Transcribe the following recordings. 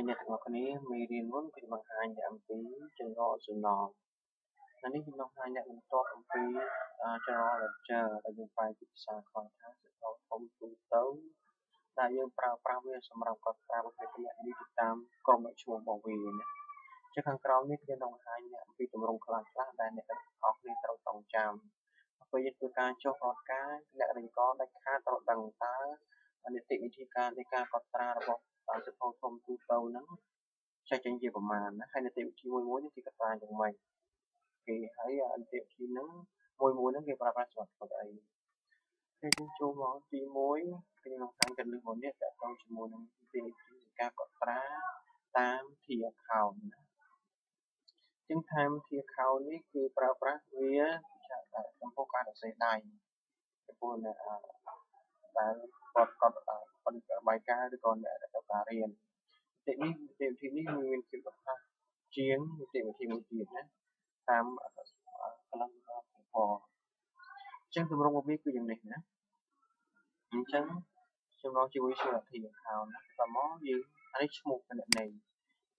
អ្នកទាំងអស់គ្នាមេរៀនមុនគឺបង្ហាញអំពីចរន្តសំណល់ហើយនេះគឺបង្ហាញអ្នកបន្ទាប់អំពីចរន្ត lecture ដែលយើងបែរជាភាសាខ្មែរថាសភៅធំទូទៅដែលយើងប្រើប្រាស់វាសម្រាប់កត់ត្រាប្រភេទនេះទៅតាមក្រុមឈ្មោះរបស់វាណាជាខាងក្រោមនេះគឺបង្ហាញអ្នកអំពីទម្រង់ខ្លះៗដែលអ្នកទាំងអស់គ្នាត្រូវចងចាំពេលយើងធ្វើការចុះរាល់ការអ្នករៀនក៏ដាច់ខាតត្រូវដឹងតើនីតិវិធីការនៃការកត់ត្រារបស់សភៅធំទូទៅហ្នឹងចេញជាប្រមាណណាហើយនីតិវិធីមួយៗនេះគេកត់ត្រាយ៉ាងម៉េចគេហើយនីតិវិធីហ្នឹងមួយហ្នឹងគេប្រើប្រាស់សម្រាប់ធ្វើអីគេយើងចូលមកទី1គឺក្នុងខាងចំនួនរបស់នេះតើតើជាមួយនឹងនីតិវិធីការកត់ត្រាតាមT account ណាជាង time T account នេះគឺប្រើប្រាស់វាចំពោះការសរសេរដៃចំពោះអ្នកដែលគាត់កត់បាយការឬក៏អ្នកដែលត្រូវការរៀននីតិវិធីនេះមានភាពរហ័សជាងនីតិវិធីមួយទៀតណាតាមកន្លងរបស់ចឹងទម្រង់របស់វាគឺយ៉ាងនេះណាអញ្ចឹងចំណងជាមួយសុរធី account ណាតមកយើងអានេះឈ្មោះគណនី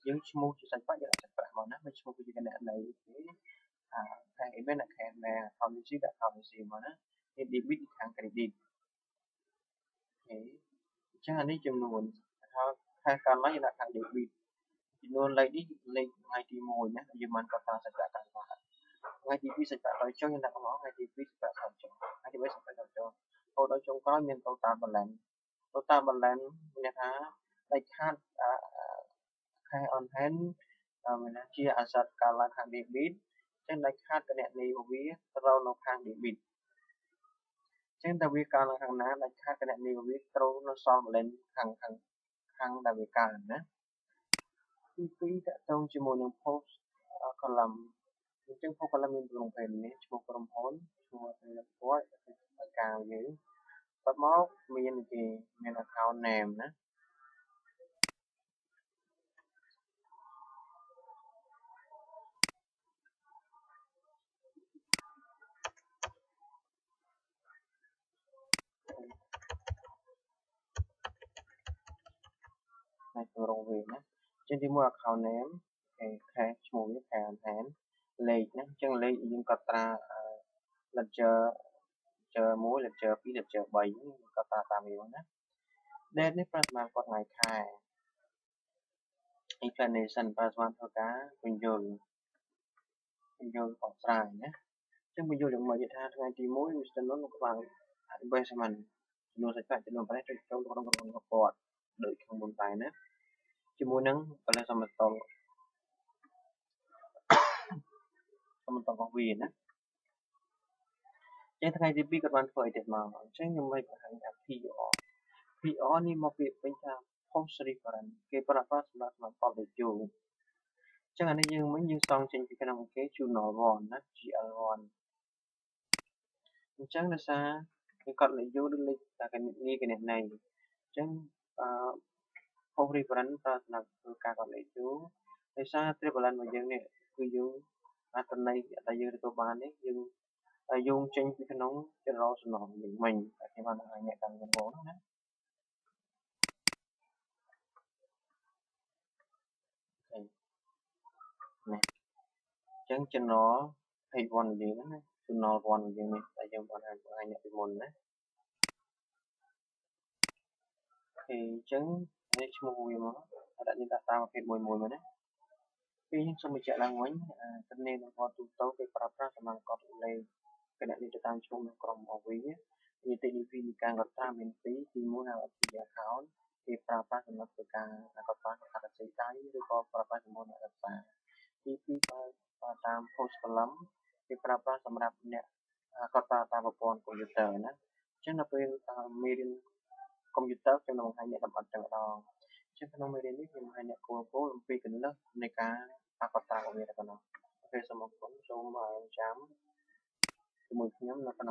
យើងឈ្មោះជាសាច់ប្រាក់យើងសាច់ប្រាក់មកណាមិនឈ្មោះជាគណនីទេខាង event ខាង account នេះដាក់ account នេះមកណានេះ debit ខាង credit អញ្ចឹងអានេះចំនួនខាងកម្មយើងដាក់ខាង debit ចំនួនលេខនេះលេខថ្ងៃទី1ណាយើងបានកត់ត្រាសាច់ប្រាក់កាន់បានថ្ងៃទី2សាច់ប្រាក់ត្រូវចុះយើងដាក់មកថ្ងៃទី2សាច់ប្រាក់ត្រូវចុះថ្ងៃទី3សាច់ប្រាក់ត្រូវចុះហូតដល់ចុងក្រោយមាន total balance មានថាលេខខាតcash on hand មានថាជា asset កាលឡើងខាង debit ចឹងលេខខាតគណនីរបស់វាត្រូវនៅខាង debit ចឹងតើវាកើនខាងណាលេខខាតគណនីរបស់វាត្រូវនៅសល់ balance ខាងដែលវាកើនណាទី2តកតងជាមួយនឹង post column អញ្ចឹង post column មានក្រុមភេទនេះឈ្មោះក្រុមហ៊ុនឈ្មោះអតិថិជនឲ្យការយើងបន្ទាប់មកមាន account name ណាហើយទម្រង់វាណាចឹងទី1 account name ខែឈ្មោះវា cash on hand លេខណាអញ្ចឹងលេខយើងកត់ត្រា ledger 1 ledger 2 ledger 3កត់ត្រាតាមវាណា date នេះប្រើសម្រាប់កត់ថ្ងៃខែ explanation ប្រើសម្រាប់ធ្វើការបញ្យល់បកស្រាយណាអញ្ចឹងបញ្យល់យ៉ាងម៉េចថាថ្ងៃទី1 Mr. Nun មកបាន investment ចំនួនសាច់ប្រាក់ចំនួនប៉ុណ្ណេះទៅចូលក្នុងក្រុមហ៊ុនរបស់គាត់ដូចខាងមុនដែរណាជាមួយនឹងកលសម្បត្តិរបស់វាណាចឹងថ្ងៃទី2គាត់បានធ្វើអីទៀតមកអញ្ចឹងខ្ញុំមិនបង្ហាញថា PR នេះមកពីពេញថា post reference គេប្រើប្រាស់សម្រាប់កត់លេខយោចឹងអានេះយើងសងចេញពីក្នុងគេ journal 1ណា GL1 អញ្ចឹងដោយសារគេកត់លេខយោឬលេខគណនីអញ្ចឹងpost reference ប្រើសម្រាប់ធ្វើការកត់លេខយោដោយសារ tripleរបស់យើងនេះគឺយើងអត្ថន័យដែលយើងទទួលបាននេះយើងយោងចេញពីក្នុងចរន្តសំណល់យើងមិញតែគេបានឲ្យអ្នកកាន់ដំបូងណានេះអញ្ចឹង journal page 1របស់យើងណា journal 1របស់យើងនេះតែយើងបានឲ្យអ្នកពីមុនណាអញ្ចឹងនេះឈ្មោះវាមកដាក់នេះដាក់តាមប្រភេទមួយមកណាពេលខ្ញុំសូមបញ្ជាក់ឡើងវិញទិន្នន័យរបស់ទូទៅគេប្រើប្រាស់សម្រាប់កត់លេខគណនីទៅតាមឈ្មោះនៅក្រុមរបស់វានីតិវិធីនៃការកត់ត្រាមាន2ទី1ហៅ account គេប្រើប្រាស់សម្រាប់ធ្វើការកត់ត្រាអត្តសញ្ញាណដៃឬក៏ប្រើប្រាស់ជាមួយអ្នករក្សាទី2ប្រើតាម post column គេប្រើប្រាស់សម្រាប់អ្នកកត់ត្រាតាមប្រព័ន្ធកុំព្យូទ័រណាអញ្ចឹងដល់ពេលមេរៀនកុំព្យូទ័រខ្ញុំនឹងបង្ហាញអ្នកលម្អិតតែម្ដងចឹងក្នុងមេរៀននេះខ្ញុំបង្ហាញអ្នកគោលអំពីគន្លឹះនៃការកត់ត្រារបស់វាតែប៉ុណ្ណោះអូខេសូមអរគុណសូមចាំជាមួយខ្ញុំនៅក្នុង